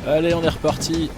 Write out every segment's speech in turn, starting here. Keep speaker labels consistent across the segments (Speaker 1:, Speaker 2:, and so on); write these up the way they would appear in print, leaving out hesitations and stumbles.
Speaker 1: Allez, on est reparti.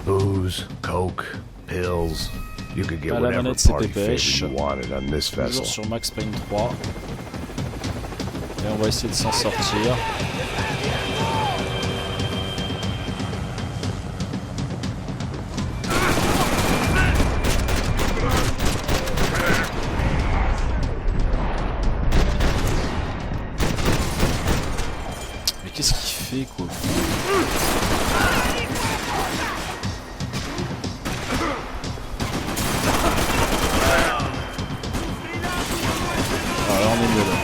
Speaker 2: Booze, coke, pills. You could get
Speaker 1: À la
Speaker 2: whatever
Speaker 1: manette, c'est
Speaker 2: party favor
Speaker 1: dépêche.
Speaker 2: you wanted on this
Speaker 1: Toujours
Speaker 2: vessel.
Speaker 1: sur Max Payne 3. Et on va essayer de s'en sortir. Mais qu'est-ce qu'il fait, quoi? Ah, là, on est mieux, là.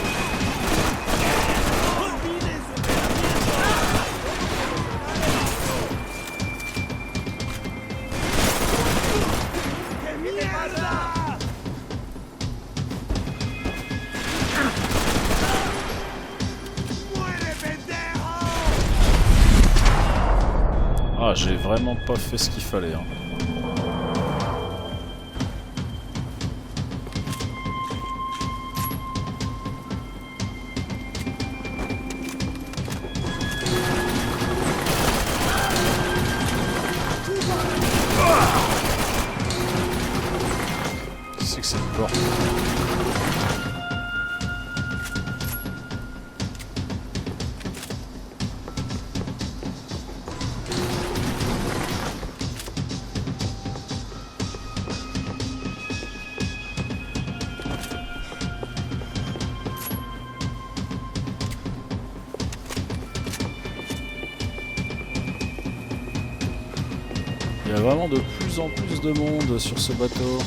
Speaker 1: Ah, j'ai vraiment pas fait ce qu'il fallait, hein. Qu'est-ce que c'est que cette porte? Il y a vraiment de plus en plus de monde sur ce bateau.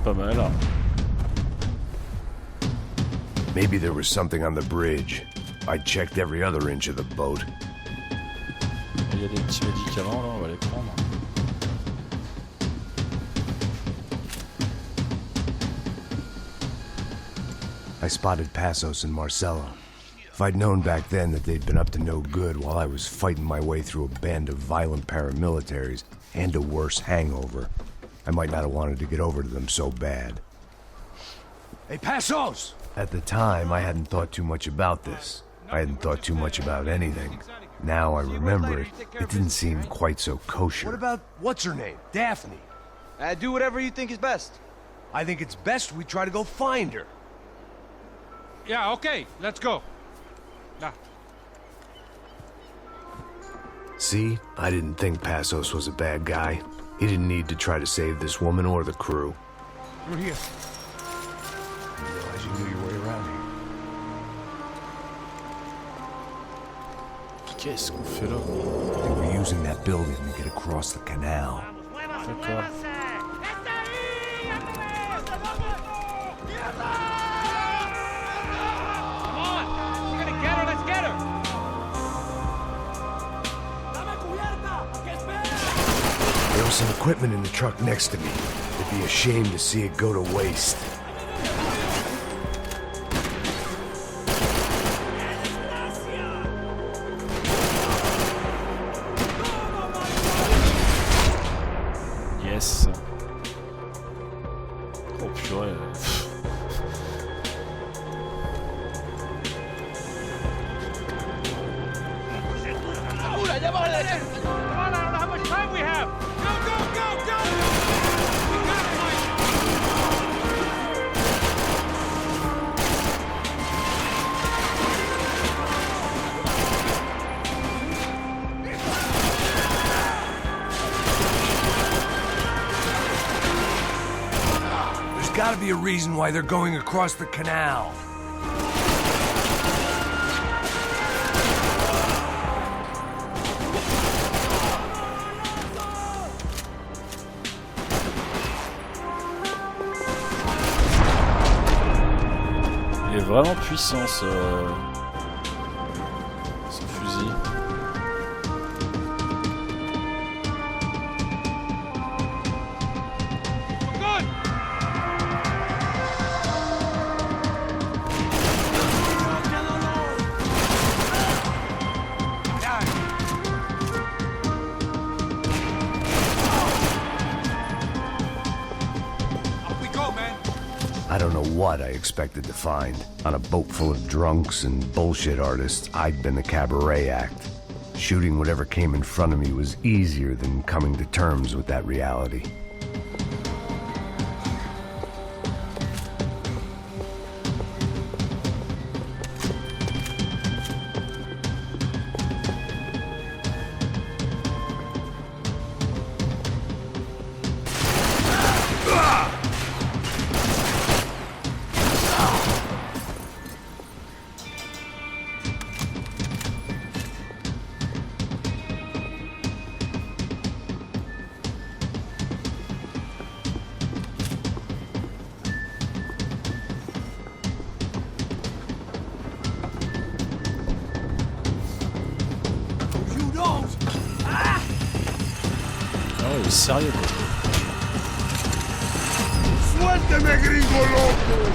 Speaker 1: Pas mal.
Speaker 2: Maybe there was something on the bridge. I checked every other inch of the boat.
Speaker 1: Il y a des petits médicaments là, on va les prendre.
Speaker 2: I spotted Passos and Marcelo. If I'd known back then that they'd been up to no good while I was fighting my way through a band of violent paramilitaries and a worse hangover, I might not have wanted to get over to them so bad. Hey, Passos! At the time, I hadn't thought too much about this. I hadn't thought too much about anything. Now I remember it, it didn't seem quite so kosher.
Speaker 3: What about what's-her-name? Daphne?
Speaker 4: Do whatever you think is best.
Speaker 3: I think it's best we try to go find her.
Speaker 5: Yeah, okay, let's go. Nah.
Speaker 2: See, I didn't think Passos was a bad guy. He didn't need to try to save this woman or the crew.
Speaker 3: We're here. I didn't realize you knew your way around here.
Speaker 1: Qu'est-ce qu'on fait là?
Speaker 2: They were using that building to get across the canal.
Speaker 1: D'accord.
Speaker 5: Come on, we're gonna get her, let's get her.
Speaker 2: There was some equipment in the truck next to me. It'd be a shame to see it go to waste.
Speaker 1: Yes. Oh purée.
Speaker 5: Come on, I don't know how much time we have. Go, go, go, go! We got it, Mike.
Speaker 3: There's gotta be a reason why they're going across the canal.
Speaker 1: Il est vraiment puissant ce fusil.
Speaker 2: what I expected to find. On a boat full of drunks and bullshit artists, I'd been a cabaret act. Shooting whatever came in front of me was easier than coming to terms with that reality.
Speaker 1: Oh, il est sérieux quoi.
Speaker 3: ¡Suélteme, gringo loco!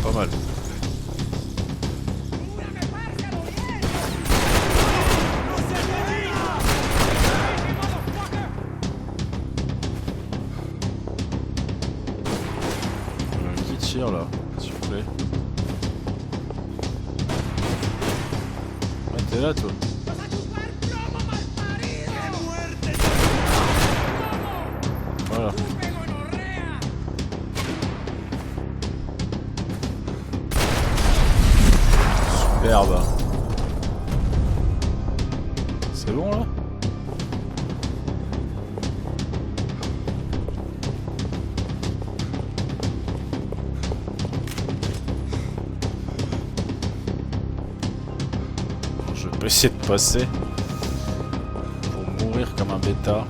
Speaker 1: Pas mal. Qui tire là, s'il vous plaît. Ouais, t'es là toi. Voilà. Superbe. C'est bon là? Je peux essayer de passer pour mourir comme un bêta.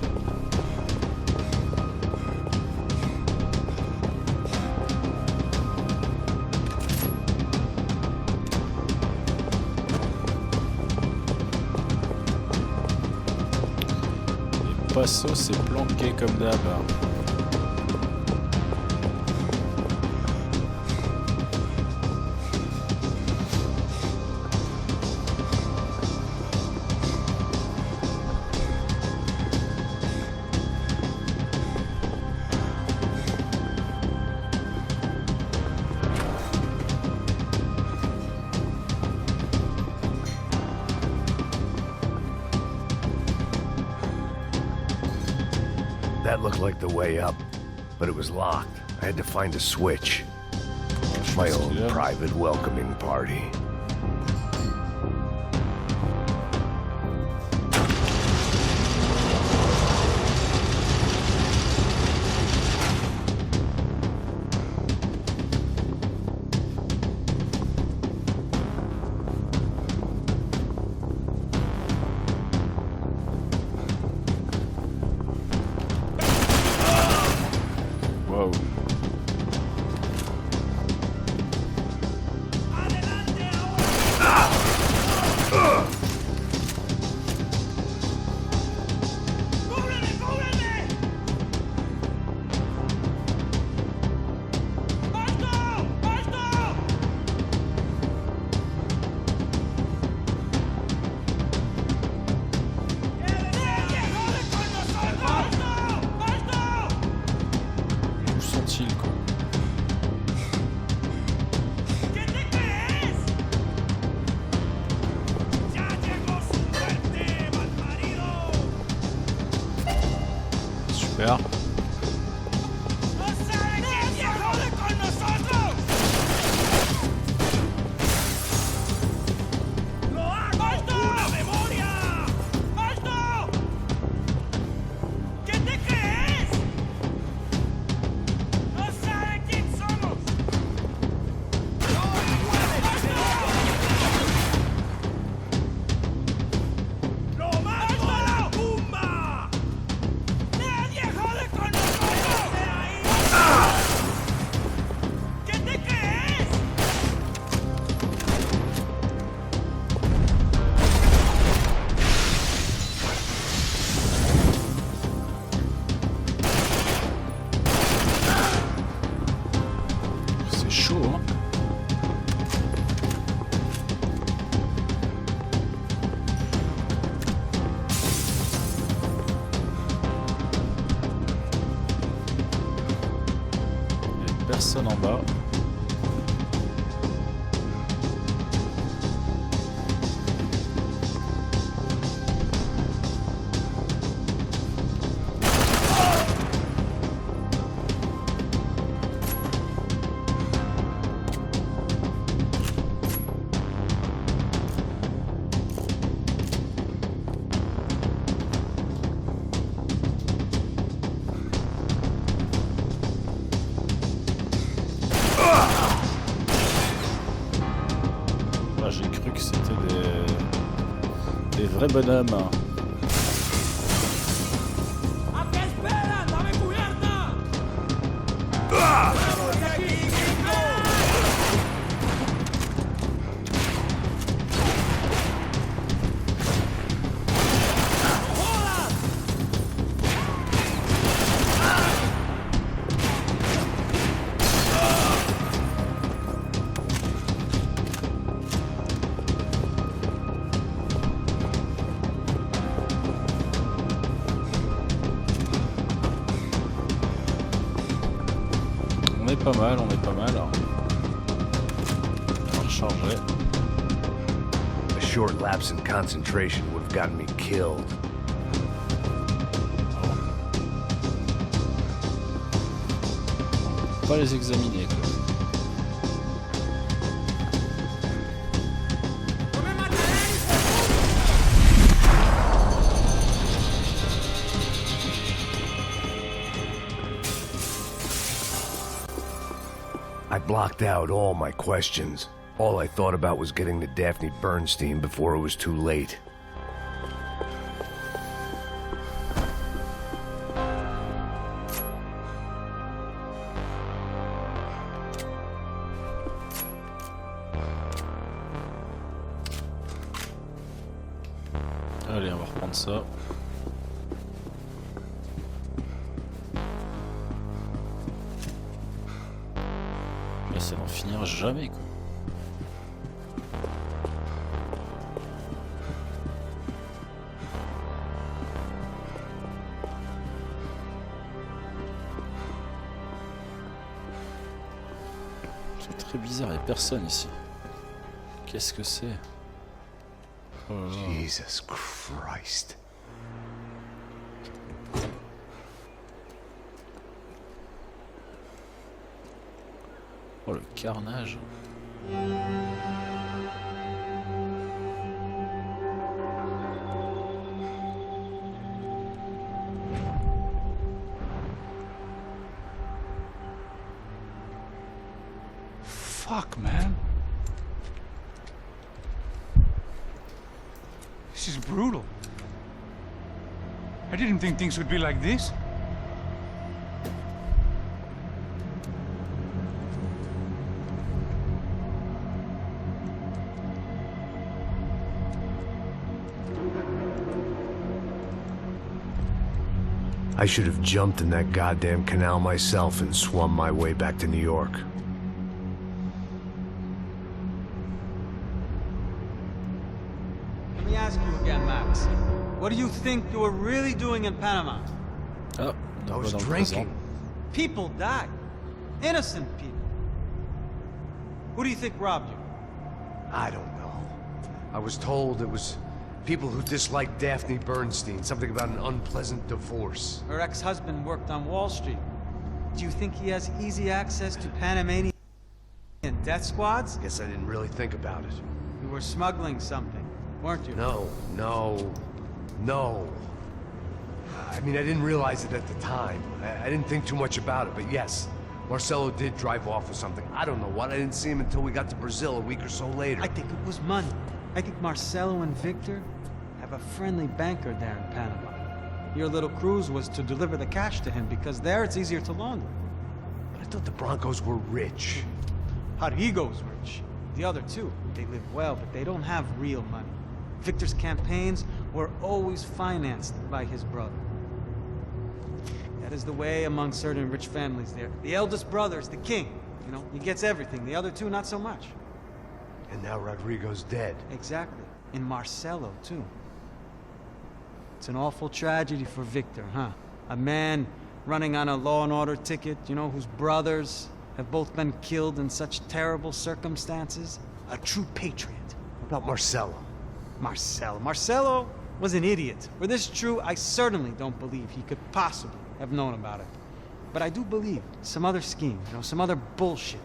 Speaker 1: Et Passo s'est planqué comme d'hab.
Speaker 2: That looked like the way up, but it was locked. I had to find a switch. My own private welcoming party.
Speaker 1: Wow. Où sont-ils quoi? Super. personne en bas. J'ai cru que c'était des vrais bonhommes. On est pas mal, on est pas mal. On va recharger.
Speaker 2: A short lapse in concentration would have gotten me killed.
Speaker 1: Pas les examiner quoi.
Speaker 2: I blocked out all my questions. All I thought about was getting to Daphne Bernstein before it was too late.
Speaker 1: Allez, on va reprendre ça. Mais ça n'en finira jamais quoi. C'est très bizarre, il n'y a personne ici. Qu'est-ce que c'est? Oh là là.
Speaker 2: Jesus Christ.
Speaker 1: Oh le carnage.
Speaker 3: Fuck, man. This is brutal. I didn't think things would be like this.
Speaker 2: I should have jumped in that goddamn canal myself and swum my way back to New York.
Speaker 4: Let me ask you again, Max. What do you think you were really doing in Panama?
Speaker 1: Ah,
Speaker 2: I was
Speaker 1: dans le
Speaker 2: drinking.
Speaker 1: présent.
Speaker 4: People died. Innocent people. Who do you think robbed you?
Speaker 2: I don't know. I was told it was people who disliked Daphne Bernstein, something about an unpleasant divorce.
Speaker 4: Her ex-husband worked on Wall Street. Do you think he has easy access to Panamanian death squads?
Speaker 2: Guess I didn't really think about it.
Speaker 4: You were smuggling something, weren't you?
Speaker 2: No. I mean, I didn't realize it at the time. I didn't think too much about it, but yes, Marcelo did drive off with something. I don't know what. I didn't see him until we got to Brazil a week or so later.
Speaker 4: I think it was money. I think Marcelo and Victor have a friendly banker there in Panama. Your little cruise was to deliver the cash to him because there it's easier to launder.
Speaker 2: But I thought the Broncos were rich.
Speaker 4: Rodrigo's rich. The other two, they live well, but they don't have real money. Victor's campaigns were always financed by his brother. That is the way among certain rich families there. The eldest brother is the king. You know, he gets everything. The other two, not so much.
Speaker 2: And now Rodrigo's dead.
Speaker 4: Exactly. And Marcelo, too. It's an awful tragedy for Victor, huh? A man running on a law and order ticket, you know, whose brothers have both been killed in such terrible circumstances. A true patriot.
Speaker 2: What about Marcello?
Speaker 4: Marcello was an idiot. Were this true, I certainly don't believe he could possibly have known about it. But I do believe some other scheme, some other bullshit.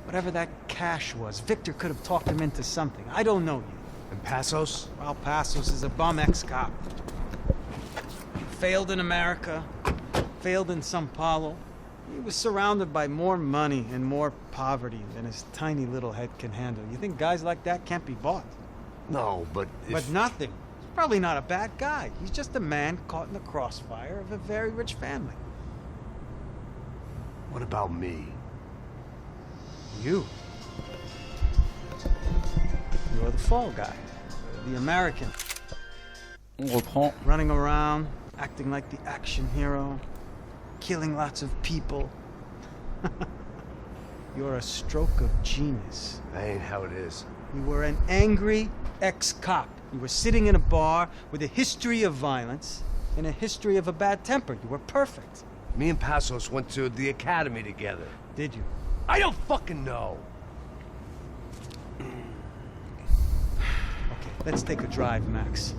Speaker 4: Whatever that cash was, Victor could have talked him into something. I don't know yet.
Speaker 2: And Passos?
Speaker 4: Well, Passos is a bum ex-cop. Failed in America, failed in Sao Paulo. He was surrounded by more money and more poverty than his tiny little head can handle. You think guys like that can't be bought?
Speaker 2: No, but
Speaker 4: But nothing. He's probably not a bad guy. He's just a man caught in the crossfire of a very rich family.
Speaker 2: What about me?
Speaker 4: You. You're the fall guy. The American.
Speaker 1: On reprend.
Speaker 4: Running around, acting like the action hero. Killing lots of people. You're a stroke of genius.
Speaker 2: That ain't how it is.
Speaker 4: You were an angry ex-cop. You were sitting in a bar with a history of violence and a history of a bad temper. You were perfect.
Speaker 2: Me and Passos went to the academy together.
Speaker 4: Did you?
Speaker 2: I don't fucking know.
Speaker 4: Okay, let's take a drive, Max.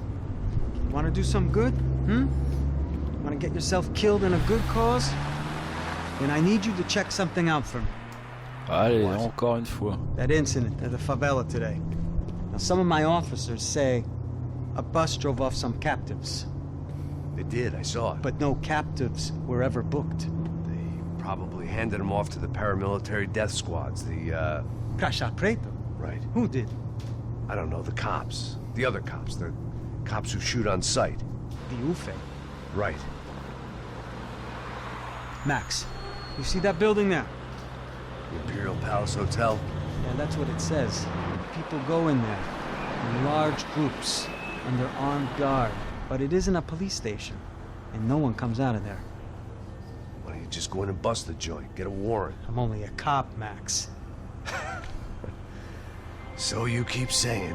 Speaker 4: You want to do some good? Want to get yourself killed in a good cause? Then I need you to check something out for me.
Speaker 1: Allez, encore une fois.
Speaker 4: That incident at the favela today. Now, some of my officers say a bus drove off some captives,
Speaker 2: They did, I saw it.
Speaker 4: but no captives were ever booked.
Speaker 2: They probably handed them off to the paramilitary death squads, the,
Speaker 4: Caixa Preto?
Speaker 2: Right.
Speaker 4: Who did?
Speaker 2: I don't know, the cops. The other cops. The cops who shoot on sight.
Speaker 4: The UFE.
Speaker 2: Right.
Speaker 4: Max, you see that building there?
Speaker 2: The Imperial Palace Hotel.
Speaker 4: Yeah, that's what it says. People go in there in large groups under armed guard. But it isn't a police station, and no one comes out of there.
Speaker 2: Why don't you just go in and bust the joint? Get a warrant.
Speaker 4: I'm only a cop, Max.
Speaker 2: So you keep saying.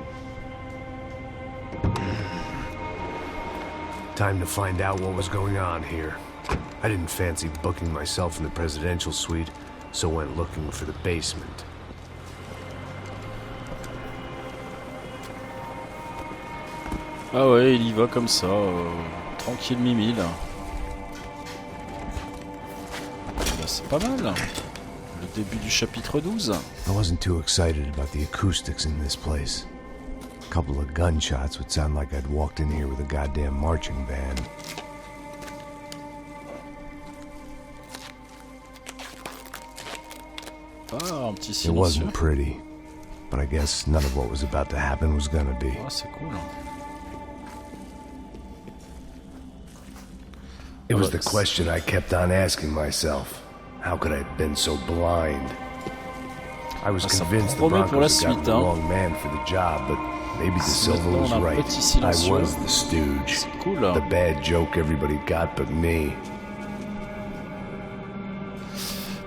Speaker 2: Time to find out what was going on here. I didn't fancy booking myself in the presidential suite, so went looking for the basement.
Speaker 1: Ah ouais, il y va comme ça, tranquille mimi là. Bah, c'est pas mal. Le début du chapitre 12.
Speaker 2: I wasn't too excited about the acoustics in this place. A couple of gunshots would sound like I'd walked in here with a goddamn marching band.
Speaker 1: Ah, un petit
Speaker 2: It
Speaker 1: silencieux.
Speaker 2: wasn't pretty, but I guess none of what was about to happen was gonna be.
Speaker 1: Ah, c'est cool.
Speaker 2: It was the question I kept on asking myself. How could I have been so blind? I was
Speaker 1: Ah, ça
Speaker 2: convinced the
Speaker 1: promet pour la
Speaker 2: Broncos had gotten
Speaker 1: suite,
Speaker 2: the
Speaker 1: hein.
Speaker 2: wrong man for the job, but maybe the
Speaker 1: Si
Speaker 2: Silva
Speaker 1: maintenant
Speaker 2: was
Speaker 1: on a un
Speaker 2: right.
Speaker 1: petit
Speaker 2: I
Speaker 1: silencieux.
Speaker 2: was the stooge.
Speaker 1: C'est cool là.
Speaker 2: The bad joke everybody got but me.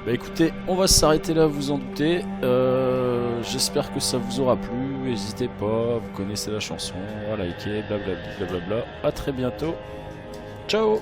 Speaker 1: Bah écoutez, on va s'arrêter là, vous en doutez. J'espère que ça vous aura plu. N'hésitez pas, vous connaissez la chanson, à liker, blablabla, blablabla. À très bientôt. Ciao.